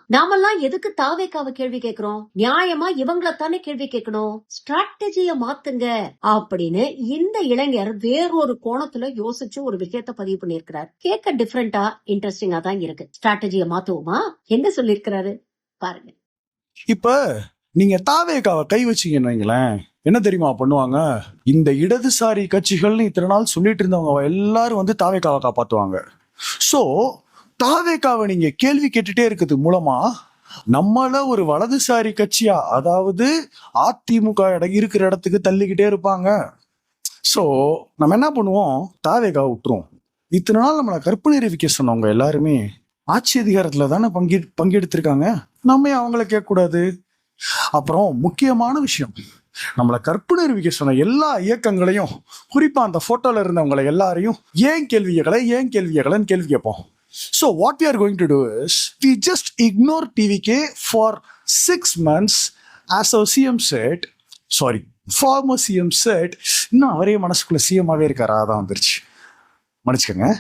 நாமெல்லாம் எதுக்கு தாவேக்காவை கேள்வி கேட்கிறோம்? நியாயமா இவங்களத்தானே கேள்வி கேட்கணும். ஸ்ட்ராட்டஜிய மாத்துங்க அப்படின்னு இந்த இளைஞர் வேறொரு கோணத்துல யோசிச்சு ஒரு விஷயத்த பதிவு பண்ணிருக்கிறார். கேட்க டிஃபரெண்டா இன்ட்ரெஸ்டிங்கா தான் இருக்கு. ஸ்ட்ராட்டஜிய மாத்துவோமா? என்ன சொல்லிருக்கிறாரு பாருங்க. இப்ப நீங்க தாவேக்காவை கை வச்சீங்கன்னு வைங்களேன், என்ன தெரியுமா பண்ணுவாங்க? இந்த இடதுசாரி கட்சிகள்னு இத்தனை நாள் சொல்லிட்டு இருந்தவங்க எல்லாரும் வந்து தாவேக்காவை காப்பாத்துவாங்க. சோ தாவேக்காவை நீங்க கேள்வி கேட்டுட்டே இருக்கிறது மூலமா நம்மள ஒரு வலதுசாரி கட்சியா, அதாவது அதிமுக இருக்கிற இடத்துக்கு தள்ளிக்கிட்டே இருப்பாங்க. சோ நம்ம என்ன பண்ணுவோம்? தாவேக்காவை விட்டுருவோம். இத்தனை நாள் நம்மளை கற்பனை அறிவிக்க சொன்னவங்க எல்லாருமே ஆட்சி அதிகாரத்துல தானே பங்கெடுத்திருக்காங்க. நம்ம அவங்கள கேட்க கூடாது. அப்புறம் முக்கியமான விஷயம், நம்மளை கற்பனை அறிவிக்க சொன்ன எல்லா இயக்கங்களையும், குறிப்பா அந்த போட்டோல இருந்தவங்களை எல்லாரையும் ஏன் கேள்வி கேட்கலன்னு கேள்வி கேட்போம். So what we are going to do is we just ignore TVK for 6 months as our CM said, former CM said, இன்னும் அவரே மனசுக்குள்ள சிஎம்மாவே இருக்காரா? அதான் வந்துருச்சு, மன்னிச்சுக்கோங்க.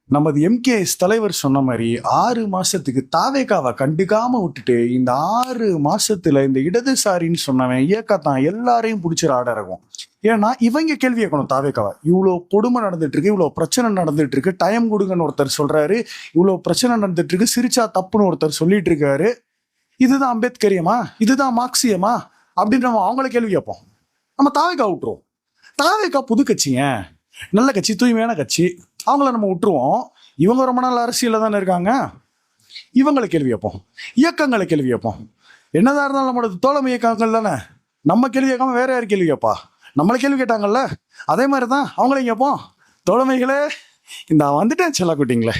நமது MKS தலைவர் சொன்ன மாதிரி 6 மாசத்துக்கு தாவேக்காவை கண்டுக்காம விட்டுட்டு இந்த 6 மாசத்துல இந்த இடதுசாரின்னு சொன்னவன் இயக்கத்தான் எல்லாரையும் பிடிச்சிட ஆட இருக்கும். ஏன்னா இவங்க கேள்வி கேட்கணும் தாவேக்காவை. இவ்வளோ கொடுமை நடந்துட்டு இருக்கு, இவ்வளோ பிரச்சனை நடந்துட்டு இருக்கு, டைம் கொடுங்கன்னு ஒருத்தர் சொல்றாரு, இவ்வளோ பிரச்சனை நடந்துட்டு இருக்கு, சிரிச்சா தப்புன்னு ஒருத்தர் சொல்லிட்டு இருக்காரு, இதுதான் அம்பேத்கரியமா, இதுதான் மார்க்சியமா அப்படின்னு நம்ம அவங்கள கேள்வி கேட்போம். நம்ம தாவேக்கா விட்டுருவோம். தாவேக்கா புது கட்சிங்க, நல்ல கட்சி, தூய்மையான கட்சி, அவங்கள நம்ம விட்டுருவோம். இவங்க ரொம்ப நாள் அரசியல்ல தானே இருக்காங்க, இவங்களை கேள்வி கேட்போம், இயக்கங்களை கேள்வி கேட்போம். என்னதான் இருந்தாலும் நம்மளோட தோழமை இயக்கங்கள் தானே. நம்ம கேள்வி கேட்காம வேற யார் கேள்வி கேட்பா? நம்மளை கேள்வி கேட்டாங்கல்ல, அதே மாதிரிதான் அவங்களையும் கேட்போம். தோழமைகளே, இந்த வந்துட்டேன் செல்லக்குட்டிங்களே.